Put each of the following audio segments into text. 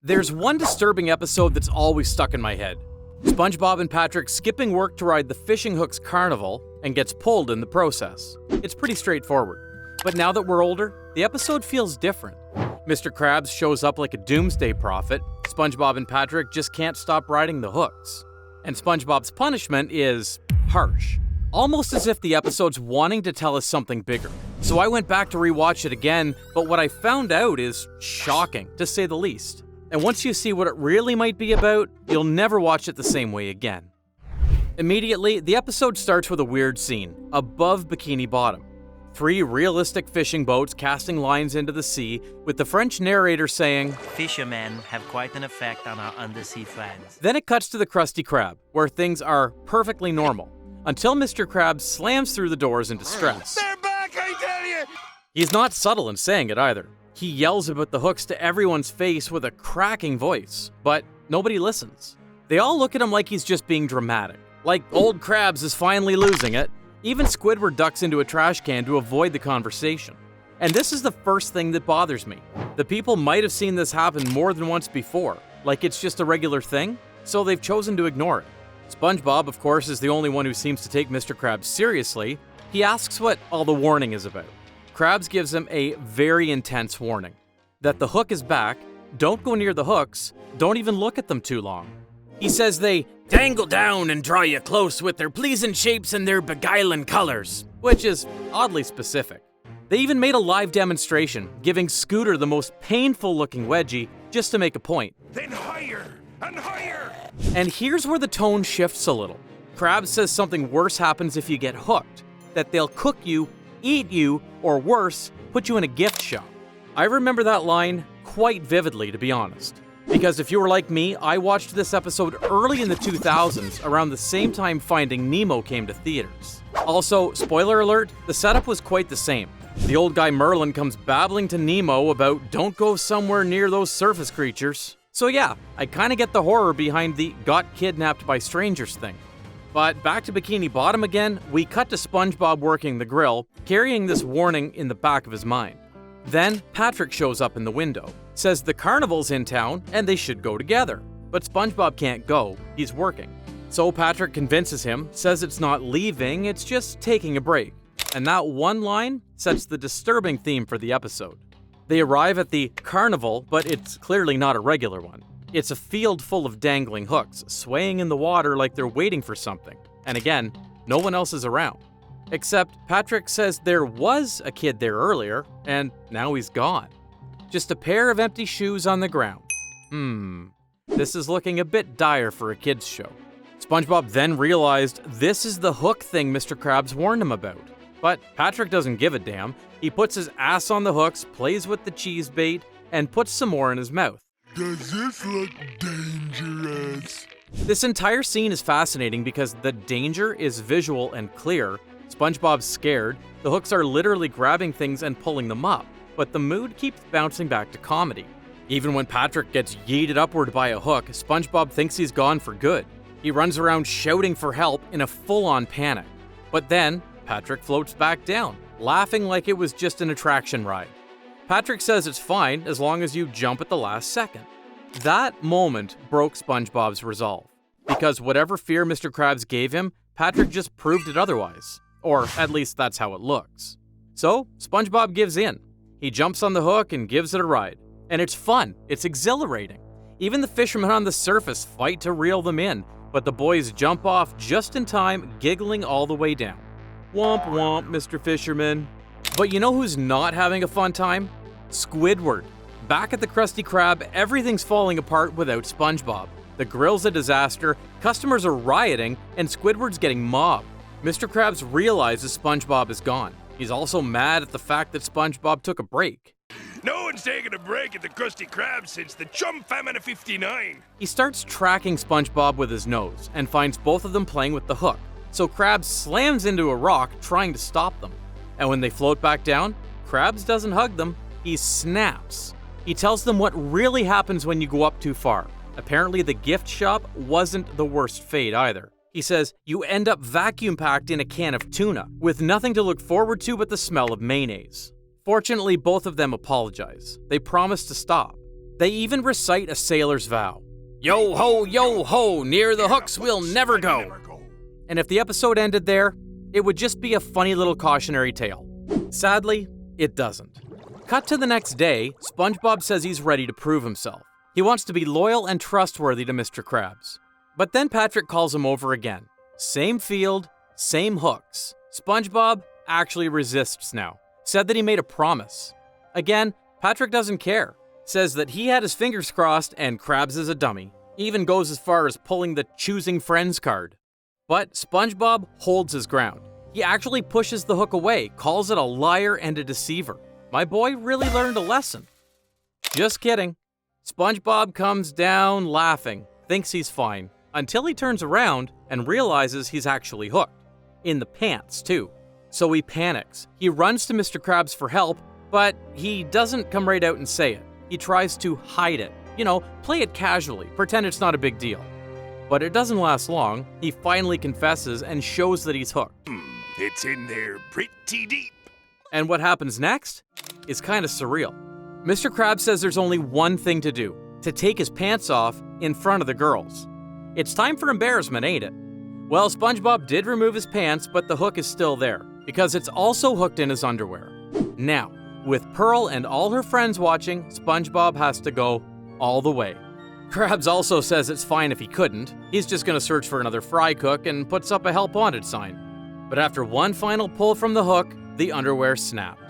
There's one disturbing episode that's always stuck in my head. SpongeBob and Patrick skipping work to ride the fishing hooks carnival and gets pulled in the process. It's pretty straightforward. But now that we're older, the episode feels different. Mr. Krabs shows up like a doomsday prophet. SpongeBob and Patrick just can't stop riding the hooks. And SpongeBob's punishment is harsh. Almost as if the episode's wanting to tell us something bigger. So I went back to rewatch it again, but what I found out is shocking, to say the least. And once you see what it really might be about, you'll never watch it the same way again. Immediately, the episode starts with a weird scene, above Bikini Bottom. 3 realistic fishing boats casting lines into the sea, with the French narrator saying, "Fishermen have quite an effect on our undersea friends." Then it cuts to the Krusty Krab, where things are perfectly normal, until Mr. Krabs slams through the doors in distress. They're back, I tell you! He's not subtle in saying it either. He yells about the hooks to everyone's face with a cracking voice, but nobody listens. They all look at him like he's just being dramatic, like old Krabs is finally losing it. Even Squidward ducks into a trash can to avoid the conversation. And this is the first thing that bothers me. The people might have seen this happen more than once before, like it's just a regular thing, so they've chosen to ignore it. SpongeBob, of course, is the only one who seems to take Mr. Krabs seriously. He asks what all the warning is about. Krabs gives him a very intense warning. That the hook is back, don't go near the hooks, don't even look at them too long. He says they dangle down and draw you close with their pleasing shapes and their beguiling colors, which is oddly specific. They even made a live demonstration, giving Scooter the most painful looking wedgie just to make a point. Then higher and higher! And here's where the tone shifts a little. Krabs says something worse happens if you get hooked, that they'll cook you, eat you, or worse, put you in a gift shop. I remember that line quite vividly, to be honest. Because if you were like me, I watched this episode early in the 2000s, around the same time Finding Nemo came to theaters. Also, spoiler alert, the setup was quite the same. The old guy Merlin comes babbling to Nemo about don't go somewhere near those surface creatures. So yeah, I kinda get the horror behind the got kidnapped by strangers thing. But back to Bikini Bottom again, we cut to SpongeBob working the grill, carrying this warning in the back of his mind. Then Patrick shows up in the window, says the carnival's in town and they should go together. But SpongeBob can't go, he's working. So Patrick convinces him, says it's not leaving, it's just taking a break. And that one line sets the disturbing theme for the episode. They arrive at the carnival, but it's clearly not a regular one. It's a field full of dangling hooks, swaying in the water like they're waiting for something. And again, no one else is around. Except Patrick says there was a kid there earlier, and now he's gone. Just a pair of empty shoes on the ground. This is looking a bit dire for a kid's show. SpongeBob then realized this is the hook thing Mr. Krabs warned him about. But Patrick doesn't give a damn. He puts his ass on the hooks, plays with the cheese bait, and puts some more in his mouth. Does this look dangerous? This entire scene is fascinating because the danger is visual and clear. SpongeBob's scared, the hooks are literally grabbing things and pulling them up, but the mood keeps bouncing back to comedy. Even when Patrick gets yeeted upward by a hook, SpongeBob thinks he's gone for good. He runs around shouting for help in a full-on panic. But then, Patrick floats back down, laughing like it was just an attraction ride. Patrick says it's fine as long as you jump at the last second. That moment broke SpongeBob's resolve, because whatever fear Mr. Krabs gave him, Patrick just proved it otherwise. Or at least that's how it looks. So, SpongeBob gives in. He jumps on the hook and gives it a ride. And it's fun, it's exhilarating. Even the fishermen on the surface fight to reel them in, but the boys jump off just in time, giggling all the way down. Womp womp, Mr. Fisherman. But you know who's not having a fun time? Squidward. Back at the Krusty Krab, everything's falling apart without SpongeBob. The grill's a disaster, customers are rioting, and Squidward's getting mobbed. Mr. Krabs realizes SpongeBob is gone. He's also mad at the fact that SpongeBob took a break. No one's taken a break at the Krusty Krab since the Chum Famine of '59. He starts tracking SpongeBob with his nose and finds both of them playing with the hook. So Krabs slams into a rock trying to stop them. And when they float back down, Krabs doesn't hug them, he snaps. He tells them what really happens when you go up too far. Apparently the gift shop wasn't the worst fate either. He says you end up vacuum-packed in a can of tuna, with nothing to look forward to but the smell of mayonnaise. Fortunately, both of them apologize. They promise to stop. They even recite a sailor's vow. Yo ho, near the hooks we'll never go. And if the episode ended there, it would just be a funny little cautionary tale. Sadly, it doesn't. Cut to the next day, SpongeBob says he's ready to prove himself. He wants to be loyal and trustworthy to Mr. Krabs. But then Patrick calls him over again. Same field, same hooks. SpongeBob actually resists now. Said that he made a promise. Again, Patrick doesn't care. Says that he had his fingers crossed and Krabs is a dummy. Even goes as far as pulling the choosing friends card. But SpongeBob holds his ground. He actually pushes the hook away, calls it a liar and a deceiver. My boy really learned a lesson. Just kidding. SpongeBob comes down laughing, thinks he's fine, until he turns around and realizes he's actually hooked. In the pants, too. So he panics. He runs to Mr. Krabs for help, but he doesn't come right out and say it. He tries to hide it. Play it casually, pretend it's not a big deal. But it doesn't last long. He finally confesses and shows that he's hooked. It's in there pretty deep. And what happens next is kind of surreal. Mr. Krabs says there's only one thing to do, to take his pants off in front of the girls. It's time for embarrassment, ain't it? Well, SpongeBob did remove his pants, but the hook is still there, because it's also hooked in his underwear. Now, with Pearl and all her friends watching, SpongeBob has to go all the way. Krabs also says it's fine if he couldn't. He's just gonna search for another fry cook and puts up a help wanted sign. But after one final pull from the hook, the underwear snapped.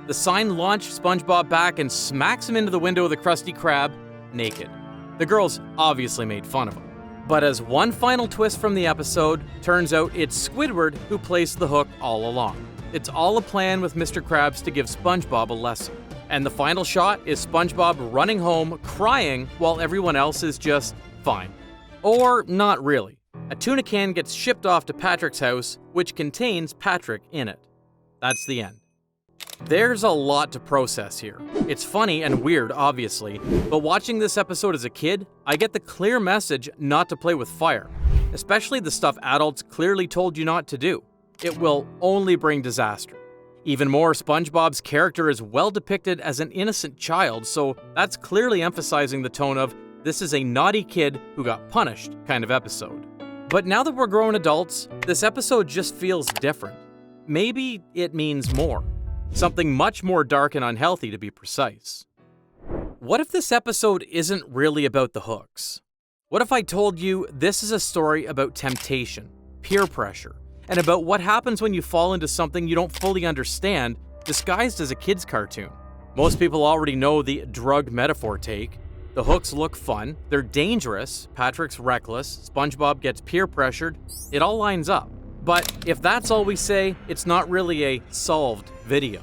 The sign launched SpongeBob back and smacks him into the window of the Krusty Krab, naked. The girls obviously made fun of him. But as one final twist from the episode, turns out it's Squidward who placed the hook all along. It's all a plan with Mr. Krabs to give SpongeBob a lesson. And the final shot is SpongeBob running home, crying, while everyone else is just fine. Or not really. A tuna can gets shipped off to Patrick's house, which contains Patrick in it. That's the end. There's a lot to process here. It's funny and weird, obviously, but watching this episode as a kid, I get the clear message not to play with fire, especially the stuff adults clearly told you not to do. It will only bring disaster. Even more, SpongeBob's character is well depicted as an innocent child, so that's clearly emphasizing the tone of this is a naughty kid who got punished kind of episode. But now that we're grown adults, this episode just feels different. Maybe it means more. Something much more dark and unhealthy, to be precise. What if this episode isn't really about the hooks? What if I told you this is a story about temptation, peer pressure, and about what happens when you fall into something you don't fully understand, disguised as a kid's cartoon? Most people already know the drug metaphor take. The hooks look fun, they're dangerous, Patrick's reckless, SpongeBob gets peer pressured, it all lines up. But if that's all we say, it's not really a solved video.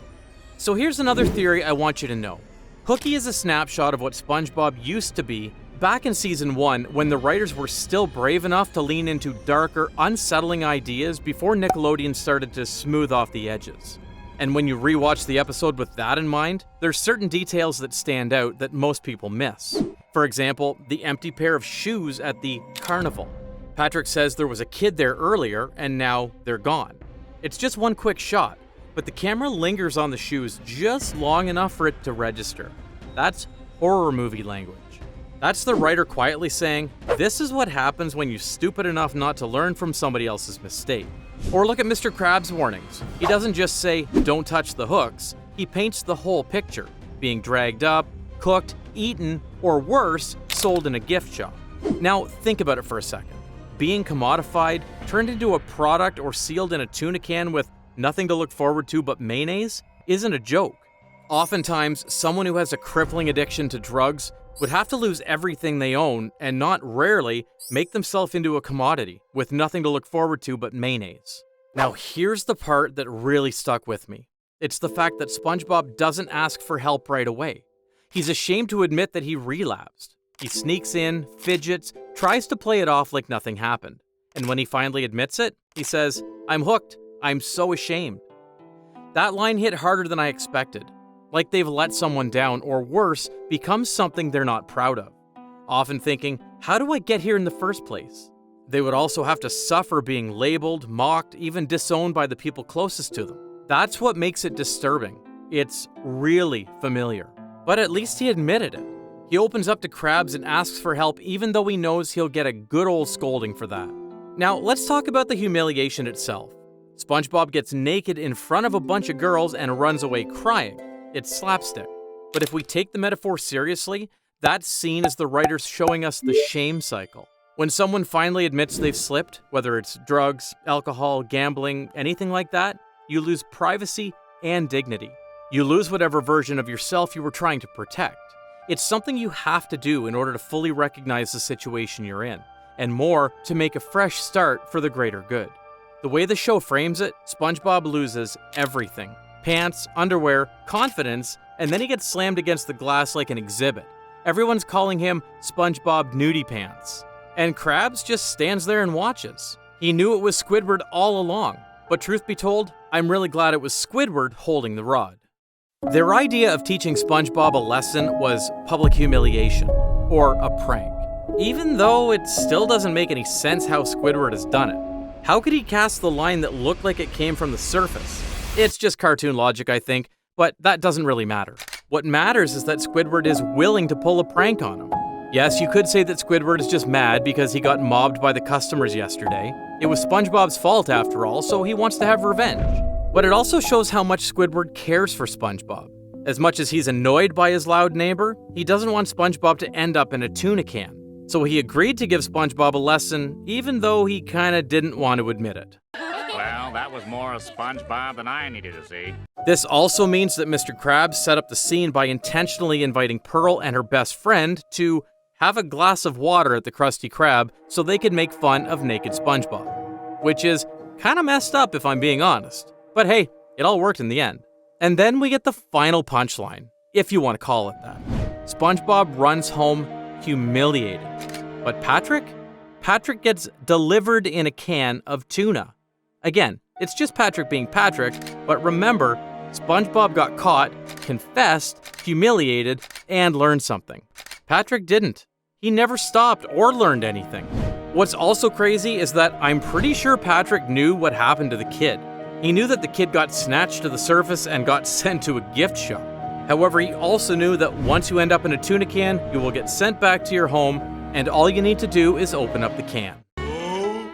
So here's another theory I want you to know. Hooky is a snapshot of what SpongeBob used to be back in season 1 when the writers were still brave enough to lean into darker, unsettling ideas before Nickelodeon started to smooth off the edges. And when you rewatch the episode with that in mind, there's certain details that stand out that most people miss. For example, the empty pair of shoes at the carnival. Patrick says there was a kid there earlier, and now they're gone. It's just one quick shot, but the camera lingers on the shoes just long enough for it to register. That's horror movie language. That's the writer quietly saying, this is what happens when you're stupid enough not to learn from somebody else's mistake. Or look at Mr. Krabs' warnings. He doesn't just say, don't touch the hooks. He paints the whole picture, being dragged up, cooked, eaten, or worse, sold in a gift shop. Now, think about it for a second. Being commodified, turned into a product, or sealed in a tuna can with nothing to look forward to but mayonnaise isn't a joke. Oftentimes, someone who has a crippling addiction to drugs would have to lose everything they own and not rarely make themselves into a commodity with nothing to look forward to but mayonnaise. Now here's the part that really stuck with me. It's the fact that SpongeBob doesn't ask for help right away. He's ashamed to admit that he relapsed. He sneaks in, fidgets, tries to play it off like nothing happened. And when he finally admits it, he says, I'm hooked. I'm so ashamed. That line hit harder than I expected. Like they've let someone down, or worse, become something they're not proud of. Often thinking, how do I get here in the first place? They would also have to suffer being labeled, mocked, even disowned by the people closest to them. That's what makes it disturbing. It's really familiar. But at least he admitted it. He opens up to Krabs and asks for help even though he knows he'll get a good old scolding for that. Now, let's talk about the humiliation itself. SpongeBob gets naked in front of a bunch of girls and runs away crying. It's slapstick. But if we take the metaphor seriously, that scene is the writers showing us the shame cycle. When someone finally admits they've slipped, whether it's drugs, alcohol, gambling, anything like that, you lose privacy and dignity. You lose whatever version of yourself you were trying to protect. It's something you have to do in order to fully recognize the situation you're in, and more, to make a fresh start for the greater good. The way the show frames it, SpongeBob loses everything. Pants, underwear, confidence, and then he gets slammed against the glass like an exhibit. Everyone's calling him SpongeBob Nudie Pants. And Krabs just stands there and watches. He knew it was Squidward all along, but truth be told, I'm really glad it was Squidward holding the rod. Their idea of teaching SpongeBob a lesson was public humiliation, or a prank. Even though it still doesn't make any sense how Squidward has done it. How could he cast the line that looked like it came from the surface? It's just cartoon logic, I think, but that doesn't really matter. What matters is that Squidward is willing to pull a prank on him. Yes, you could say that Squidward is just mad because he got mobbed by the customers yesterday. It was SpongeBob's fault after all, so he wants to have revenge. But it also shows how much Squidward cares for SpongeBob. As much as he's annoyed by his loud neighbor, he doesn't want SpongeBob to end up in a tuna can. So he agreed to give SpongeBob a lesson, even though he kinda didn't want to admit it. Well, that was more of SpongeBob than I needed to see. This also means that Mr. Krabs set up the scene by intentionally inviting Pearl and her best friend to have a glass of water at the Krusty Krab so they could make fun of naked SpongeBob. Which is kinda messed up if I'm being honest. But hey, it all worked in the end. And then we get the final punchline, if you want to call it that. SpongeBob runs home humiliated. But Patrick? Patrick gets delivered in a can of tuna. Again, it's just Patrick being Patrick, but remember, SpongeBob got caught, confessed, humiliated, and learned something. Patrick didn't. He never stopped or learned anything. What's also crazy is that I'm pretty sure Patrick knew what happened to the kid. He knew that the kid got snatched to the surface and got sent to a gift shop. However, he also knew that once you end up in a tuna can, you will get sent back to your home, and all you need to do is open up the can. Oh,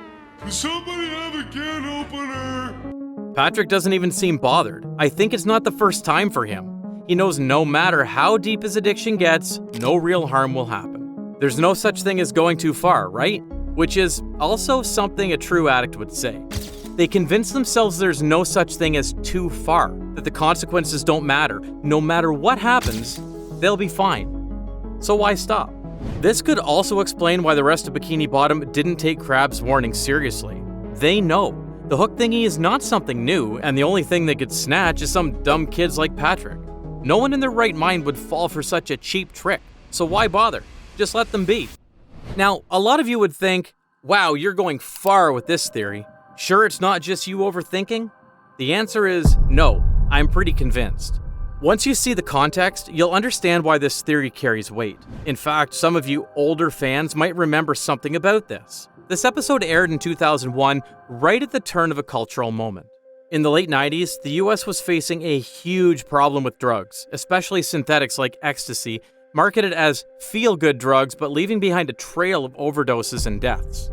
does somebody have a can opener? Patrick doesn't even seem bothered. I think it's not the first time for him. He knows no matter how deep his addiction gets, no real harm will happen. There's no such thing as going too far, right? Which is also something a true addict would say. They convince themselves there's no such thing as too far, that the consequences don't matter. No matter what happens, they'll be fine. So why stop? This could also explain why the rest of Bikini Bottom didn't take Krabs' warning seriously. They know. The hook thingy is not something new, and the only thing they could snatch is some dumb kids like Patrick. No one in their right mind would fall for such a cheap trick, so why bother? Just let them be. Now, a lot of you would think, wow, you're going far with this theory. Sure it's not just you overthinking? The answer is no, I'm pretty convinced. Once you see the context, you'll understand why this theory carries weight. In fact, some of you older fans might remember something about this. This episode aired in 2001, right at the turn of a cultural moment. In the late 90s, the US was facing a huge problem with drugs, especially synthetics like ecstasy, marketed as feel-good drugs but leaving behind a trail of overdoses and deaths.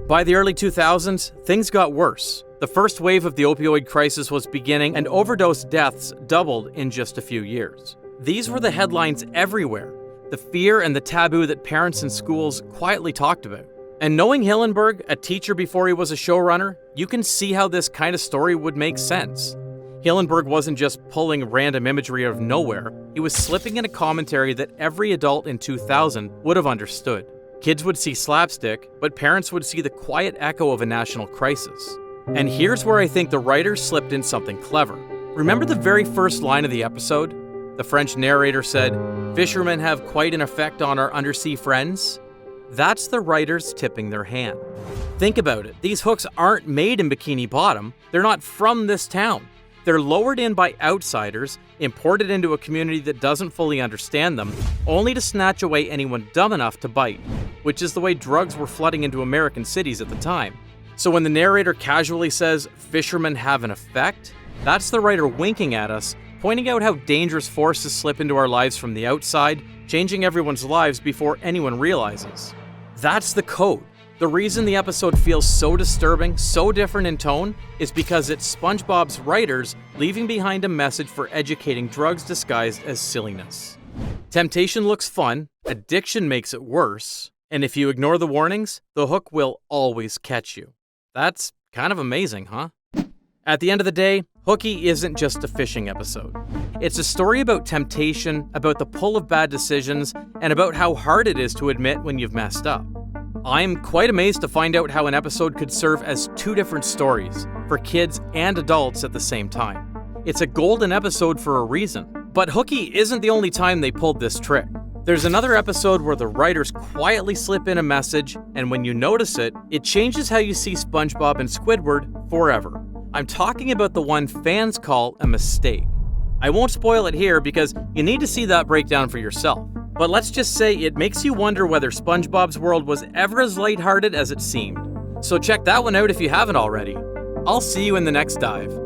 By the early 2000s, things got worse. The first wave of the opioid crisis was beginning, and overdose deaths doubled in just a few years. These were the headlines everywhere, the fear and the taboo that parents and schools quietly talked about. And knowing Hillenburg, a teacher before he was a showrunner, you can see how this kind of story would make sense. Hillenburg wasn't just pulling random imagery out of nowhere, he was slipping in a commentary that every adult in 2000 would have understood. Kids would see slapstick, but parents would see the quiet echo of a national crisis. And here's where I think the writers slipped in something clever. Remember the very first line of the episode? The French narrator said, "Fishermen have quite an effect on our undersea friends." That's the writers tipping their hand. Think about it, these hooks aren't made in Bikini Bottom, they're not from this town. They're lowered in by outsiders, imported into a community that doesn't fully understand them, only to snatch away anyone dumb enough to bite, which is the way drugs were flooding into American cities at the time. So when the narrator casually says, "Fishermen have an effect," that's the writer winking at us, pointing out how dangerous forces slip into our lives from the outside, changing everyone's lives before anyone realizes. That's the code. The reason the episode feels so disturbing, so different in tone, is because it's SpongeBob's writers leaving behind a message for educating drugs disguised as silliness. Temptation looks fun, addiction makes it worse, and if you ignore the warnings, the hook will always catch you. That's kind of amazing, huh? At the end of the day, Hooky isn't just a fishing episode. It's a story about temptation, about the pull of bad decisions, and about how hard it is to admit when you've messed up. I'm quite amazed to find out how an episode could serve as two different stories, for kids and adults at the same time. It's a golden episode for a reason. But Hooky isn't the only time they pulled this trick. There's another episode where the writers quietly slip in a message, and when you notice it, it changes how you see SpongeBob and Squidward forever. I'm talking about the one fans call a mistake. I won't spoil it here because you need to see that breakdown for yourself. But let's just say it makes you wonder whether SpongeBob's world was ever as lighthearted as it seemed. So check that one out if you haven't already. I'll see you in the next dive.